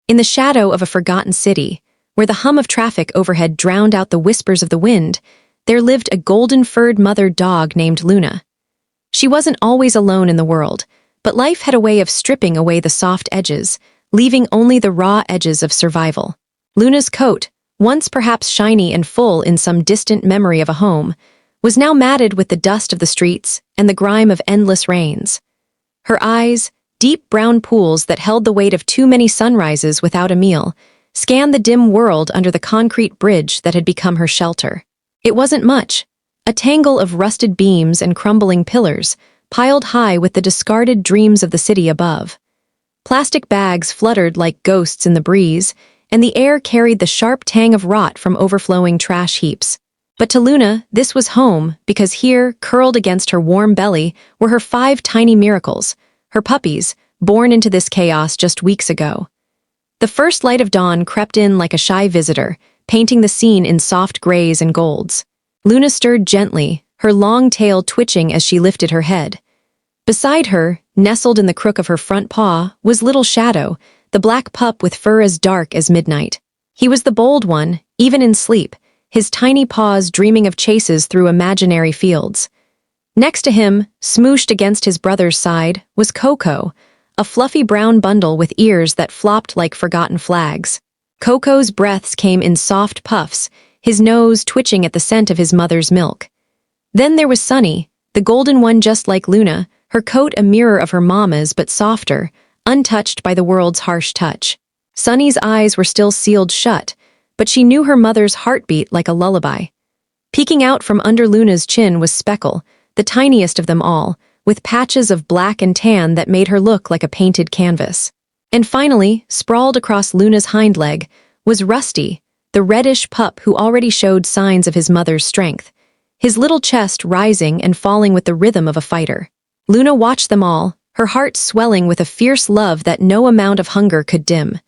In the shadow of a forgotten city, where the hum of traffic overhead drowned out the whispers of the wind, there lived a golden-furred mother dog named Luna. She wasn't always alone in the world, but life had a way of stripping away the soft edges, leaving only the raw edges of survival. Luna's coat, once perhaps shiny and full in some distant memory of a home, was now matted with the dust of the streets and the grime of endless rains. Her eyes, deep brown pools that held the weight of too many sunrises without a meal, scanned the dim world under the concrete bridge that had become her shelter. It wasn't much, a tangle of rusted beams and crumbling pillars, piled high with the discarded dreams of the city above. Plastic bags fluttered like ghosts in the breeze, and the air carried the sharp tang of rot from overflowing trash heaps. But to Luna, this was home, because here, curled against her warm belly, were her 5 tiny miracles, her puppies, born into this chaos just weeks ago. The first light of dawn crept in like a shy visitor, painting the scene in soft grays and golds. Luna stirred gently, her long tail twitching as she lifted her head. Beside her, nestled in the crook of her front paw, was little Shadow, the black pup with fur as dark as midnight. He was the bold one, even in sleep, his tiny paws dreaming of chases through imaginary fields. Next to him, smooshed against his brother's side, was Coco, a fluffy brown bundle with ears that flopped like forgotten flags. Coco's breaths came in soft puffs, his nose twitching at the scent of his mother's milk. Then there was Sunny, the golden one just like Luna, her coat a mirror of her mama's but softer, untouched by the world's harsh touch. Sunny's eyes were still sealed shut, but she knew her mother's heartbeat like a lullaby. Peeking out from under Luna's chin was Speckle, the tiniest of them all, with patches of black and tan that made her look like a painted canvas. And finally, sprawled across Luna's hind leg, was Rusty, the reddish pup who already showed signs of his mother's strength, his little chest rising and falling with the rhythm of a fighter. Luna watched them all, her heart swelling with a fierce love that no amount of hunger could dim.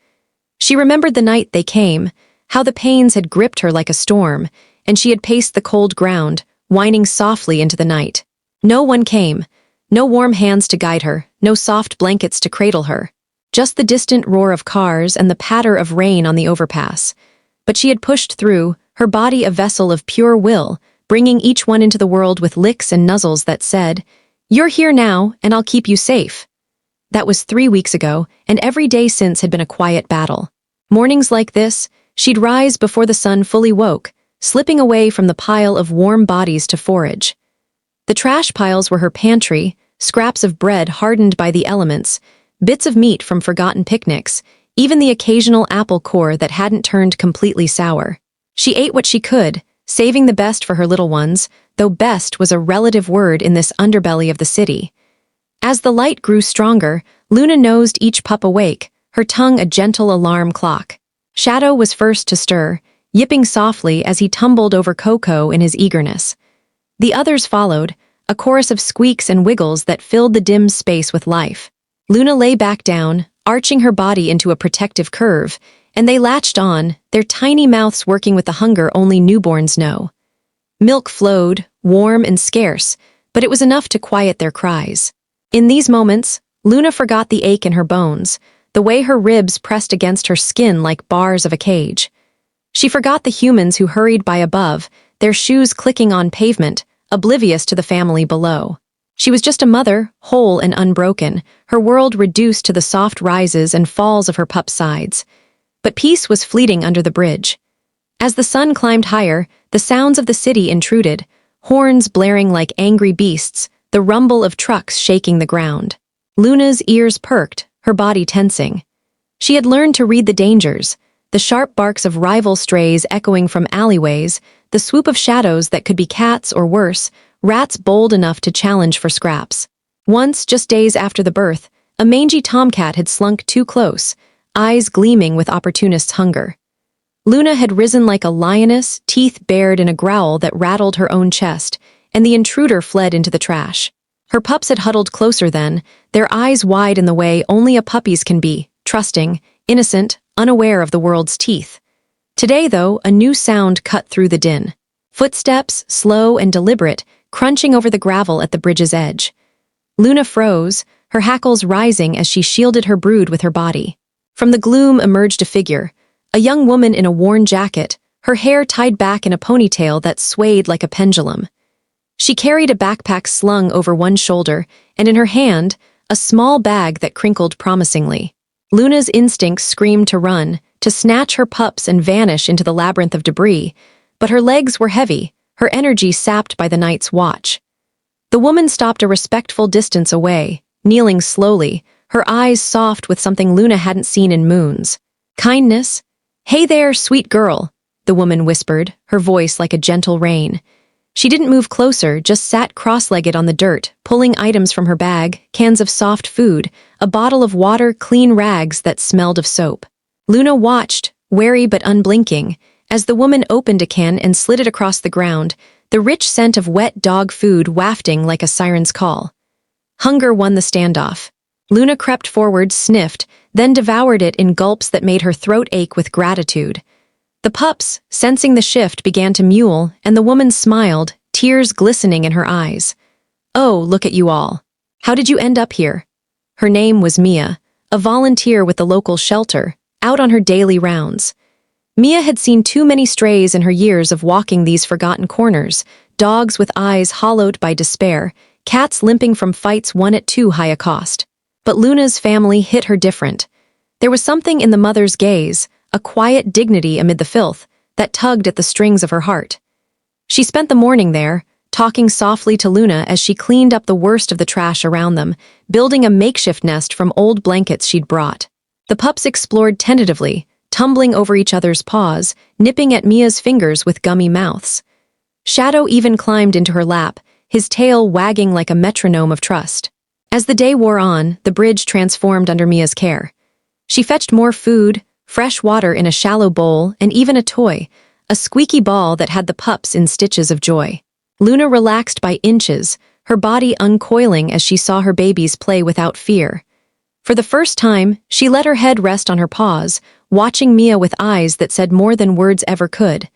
She remembered the night they came, how the pains had gripped her like a storm, and she had paced the cold ground, whining softly into the night. No one came, no warm hands to guide her, no soft blankets to cradle her. Just the distant roar of cars and the patter of rain on the overpass. But she had pushed through, her body a vessel of pure will, bringing each one into the world with licks and nuzzles that said, "You're here now, and I'll keep you safe." That was 3 weeks ago, and every day since had been a quiet battle. Mornings like this, she'd rise before the sun fully woke, slipping away from the pile of warm bodies to forage. The trash piles were her pantry, scraps of bread hardened by the elements, bits of meat from forgotten picnics, even the occasional apple core that hadn't turned completely sour. She ate what she could, saving the best for her little ones, though best was a relative word in this underbelly of the city. As the light grew stronger, Luna nosed each pup awake, her tongue a gentle alarm clock. Shadow was first to stir, yipping softly as he tumbled over Coco in his eagerness. The others followed, a chorus of squeaks and wiggles that filled the dim space with life. Luna lay back down, arching her body into a protective curve, and they latched on, their tiny mouths working with the hunger only newborns know. Milk flowed, warm and scarce, but it was enough to quiet their cries. In these moments, Luna forgot the ache in her bones, the way her ribs pressed against her skin like bars of a cage. She forgot the humans who hurried by above, their shoes clicking on pavement, oblivious to the family below. She was just a mother, whole and unbroken, her world reduced to the soft rises and falls of her pup's sides. But peace was fleeting under the bridge. As the sun climbed higher, the sounds of the city intruded, horns blaring like angry beasts, the rumble of trucks shaking the ground. Luna's ears perked, her body tensing. She had learned to read the dangers, the sharp barks of rival strays echoing from alleyways, the swoop of shadows that could be cats or worse, rats bold enough to challenge for scraps. Once, just days after the birth, a mangy tomcat had slunk too close, eyes gleaming with opportunist's hunger. Luna had risen like a lioness, teeth bared in a growl that rattled her own chest, and the intruder fled into the trash. Her pups had huddled closer then, their eyes wide in the way only a puppy's can be, trusting, innocent, unaware of the world's teeth. Today, though, a new sound cut through the din. Footsteps, slow and deliberate, crunching over the gravel at the bridge's edge. Luna froze, her hackles rising as she shielded her brood with her body. From the gloom emerged a figure, a young woman in a worn jacket, her hair tied back in a ponytail that swayed like a pendulum. She carried a backpack slung over one shoulder, and in her hand, a small bag that crinkled promisingly. Luna's instincts screamed to run, to snatch her pups and vanish into the labyrinth of debris, but her legs were heavy, her energy sapped by the night's watch. The woman stopped a respectful distance away, kneeling slowly, her eyes soft with something Luna hadn't seen in moons. Kindness? "Hey there, sweet girl," the woman whispered, her voice like a gentle rain. She didn't move closer, just sat cross-legged on the dirt, pulling items from her bag, cans of soft food, a bottle of water, clean rags that smelled of soap. Luna watched, wary but unblinking, as the woman opened a can and slid it across the ground, the rich scent of wet dog food wafting like a siren's call. Hunger won the standoff. Luna crept forward, sniffed, then devoured it in gulps that made her throat ache with gratitude. The pups, sensing the shift, began to mewl, and the woman smiled, tears glistening in her eyes. "Oh, look at you all. How did you end up here?" Her name was Mia, a volunteer with the local shelter, out on her daily rounds. Mia had seen too many strays in her years of walking these forgotten corners, dogs with eyes hollowed by despair, cats limping from fights won at too high a cost. But Luna's family hit her different. There was something in the mother's gaze, a quiet dignity amid the filth, that tugged at the strings of her heart. She spent the morning there, talking softly to Luna as she cleaned up the worst of the trash around them, building a makeshift nest from old blankets she'd brought. The pups explored tentatively, tumbling over each other's paws, nipping at Mia's fingers with gummy mouths. Shadow even climbed into her lap, his tail wagging like a metronome of trust. As the day wore on, the bridge transformed under Mia's care. She fetched more food, fresh water in a shallow bowl, and even a toy, a squeaky ball that had the pups in stitches of joy. Luna relaxed by inches, her body uncoiling as she saw her babies play without fear. For the first time, she let her head rest on her paws, watching Mia with eyes that said more than words ever could.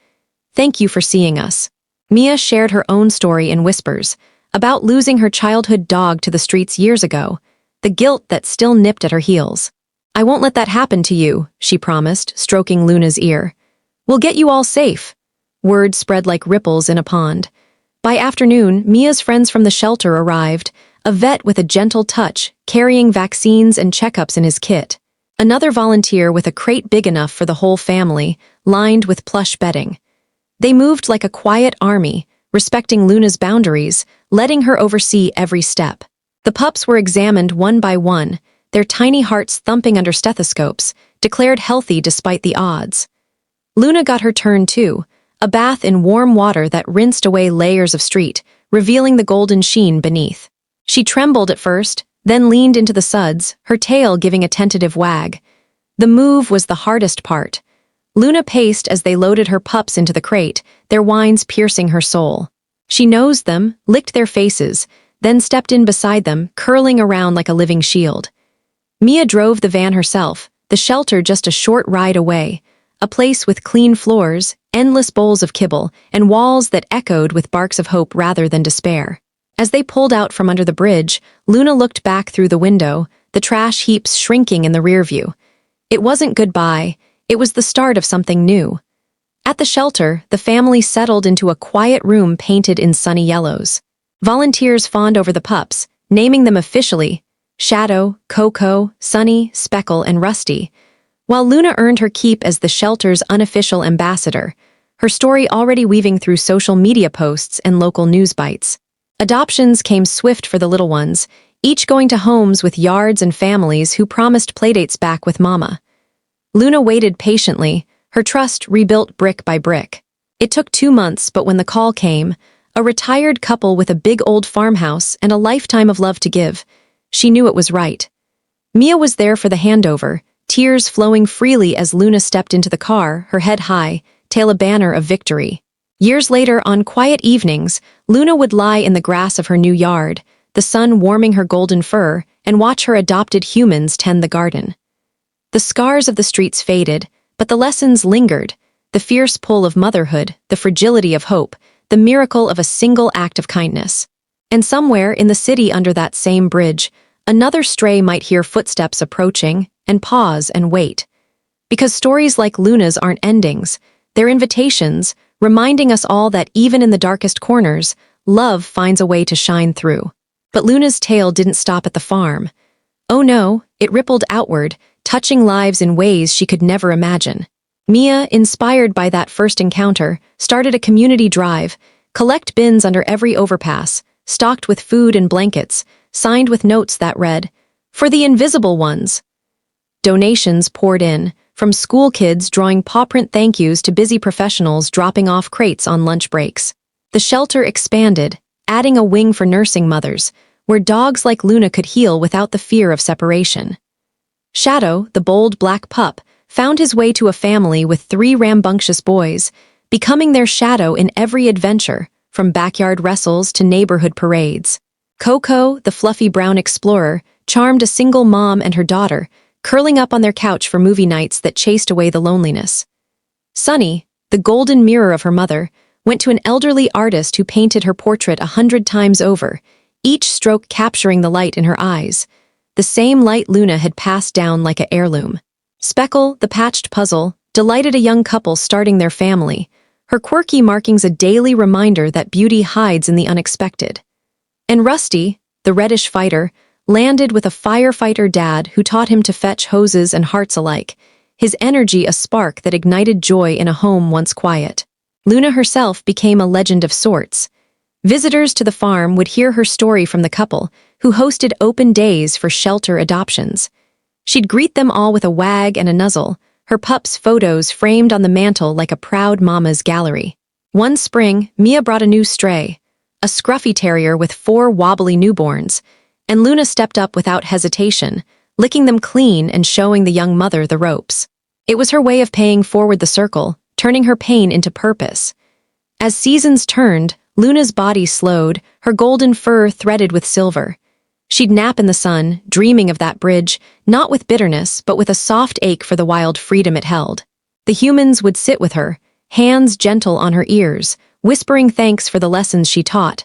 "Thank you for seeing us." Mia shared her own story in whispers, about losing her childhood dog to the streets years ago, the guilt that still nipped at her heels. "I won't let that happen to you," she promised, stroking Luna's ear. "We'll get you all safe." Word spread like ripples in a pond. By afternoon, Mia's friends from the shelter arrived, a vet with a gentle touch, carrying vaccines and checkups in his kit. Another volunteer with a crate big enough for the whole family, lined with plush bedding. They moved like a quiet army, respecting Luna's boundaries, letting her oversee every step. The pups were examined one by one, their tiny hearts thumping under stethoscopes, declared healthy despite the odds. Luna got her turn too, a bath in warm water that rinsed away layers of street, revealing the golden sheen beneath. She trembled at first, then leaned into the suds, her tail giving a tentative wag. The move was the hardest part. Luna paced as they loaded her pups into the crate, their whines piercing her soul. She nosed them, licked their faces, then stepped in beside them, curling around like a living shield. Mia drove the van herself, the shelter just a short ride away, a place with clean floors, endless bowls of kibble, and walls that echoed with barks of hope rather than despair. As they pulled out from under the bridge, Luna looked back through the window, the trash heaps shrinking in the rear view. It wasn't goodbye, it was the start of something new. At the shelter, the family settled into a quiet room painted in sunny yellows. Volunteers fawned over the pups, naming them officially Shadow, Coco, Sunny, Speckle, and Rusty, while Luna earned her keep as the shelter's unofficial ambassador, her story already weaving through social media posts and local news bites. Adoptions came swift for the little ones, each going to homes with yards and families who promised playdates back with Mama. Luna waited patiently, her trust rebuilt brick by brick. It took 2 months, but when the call came, a retired couple with a big old farmhouse and a lifetime of love to give, she knew it was right. Mia was there for the handover, tears flowing freely as Luna stepped into the car, her head high, tail a banner of victory. Years later, on quiet evenings, Luna would lie in the grass of her new yard, the sun warming her golden fur, and watch her adopted humans tend the garden. The scars of the streets faded, but the lessons lingered, the fierce pull of motherhood, the fragility of hope, the miracle of a single act of kindness. And somewhere in the city under that same bridge, another stray might hear footsteps approaching, and pause and wait. Because stories like Luna's aren't endings, they're invitations, reminding us all that even in the darkest corners, love finds a way to shine through. But Luna's tale didn't stop at the farm. Oh no, it rippled outward, touching lives in ways she could never imagine. Mia, inspired by that first encounter, started a community drive, collect bins under every overpass, stocked with food and blankets, signed with notes that read, "For the invisible ones." Donations poured in, from school kids drawing paw-print thank yous to busy professionals dropping off crates on lunch breaks. The shelter expanded, adding a wing for nursing mothers, where dogs like Luna could heal without the fear of separation. Shadow, the bold black pup, found his way to a family with 3 rambunctious boys, becoming their shadow in every adventure, from backyard wrestles to neighborhood parades. Coco, the fluffy brown explorer, charmed a single mom and her daughter, curling up on their couch for movie nights that chased away the loneliness. Sunny, the golden mirror of her mother, went to an elderly artist who painted her portrait 100 times over, each stroke capturing the light in her eyes, the same light Luna had passed down like an heirloom. Speckle, the patched puzzle, delighted a young couple starting their family, her quirky markings a daily reminder that beauty hides in the unexpected. And Rusty, the reddish fighter, landed with a firefighter dad who taught him to fetch hoses and hearts alike, his energy a spark that ignited joy in a home once quiet. Luna herself became a legend of sorts. Visitors to the farm would hear her story from the couple, who hosted open days for shelter adoptions. She'd greet them all with a wag and a nuzzle, her pups' photos framed on the mantel like a proud mama's gallery. One spring, Mia brought a new stray, a scruffy terrier with 4 wobbly newborns, and Luna stepped up without hesitation, licking them clean and showing the young mother the ropes. It was her way of paying forward the circle, turning her pain into purpose. As seasons turned, Luna's body slowed, her golden fur threaded with silver. She'd nap in the sun, dreaming of that bridge, not with bitterness, but with a soft ache for the wild freedom it held. The humans would sit with her, hands gentle on her ears, whispering thanks for the lessons she taught.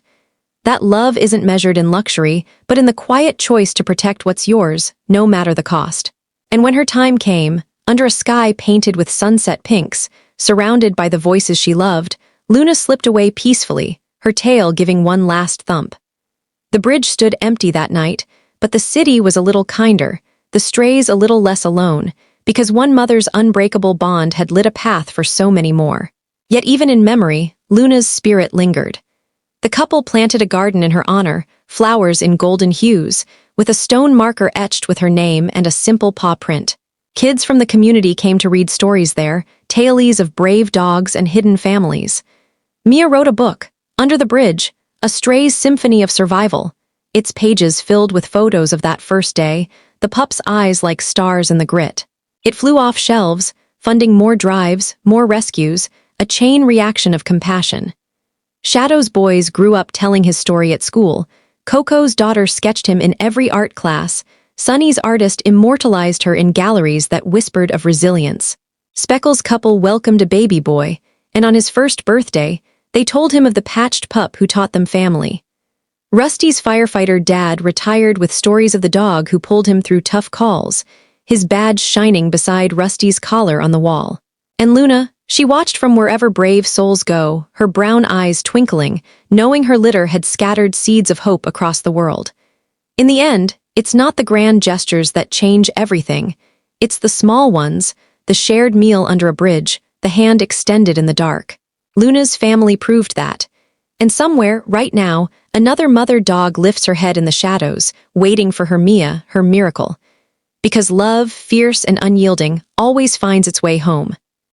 That love isn't measured in luxury, but in the quiet choice to protect what's yours, no matter the cost. And when her time came, under a sky painted with sunset pinks, surrounded by the voices she loved, Luna slipped away peacefully, her tail giving one last thump. The bridge stood empty that night, but the city was a little kinder, the strays a little less alone, because one mother's unbreakable bond had lit a path for so many more. Yet even in memory, Luna's spirit lingered. The couple planted a garden in her honor, flowers in golden hues, with a stone marker etched with her name and a simple paw print. Kids from the community came to read stories there, tales of brave dogs and hidden families. Mia wrote a book, Under the Bridge, a stray's symphony of survival, its pages filled with photos of that first day, the pup's eyes like stars in the grit. It flew off shelves, funding more drives, more rescues, a chain reaction of compassion. Shadow's boys grew up telling his story at school. Coco's daughter sketched him in every art class. Sunny's artist immortalized her in galleries that whispered of resilience. Speckle's couple welcomed a baby boy, and on his first birthday, they told him of the patched pup who taught them family. Rusty's firefighter dad retired with stories of the dog who pulled him through tough calls, his badge shining beside Rusty's collar on the wall. And Luna, she watched from wherever brave souls go, her brown eyes twinkling, knowing her litter had scattered seeds of hope across the world. In the end, it's not the grand gestures that change everything. It's the small ones, the shared meal under a bridge, the hand extended in the dark. Luna's family proved that. And somewhere, right now, another mother dog lifts her head in the shadows, waiting for her Mia, her miracle. Because love, fierce and unyielding, always finds its way home.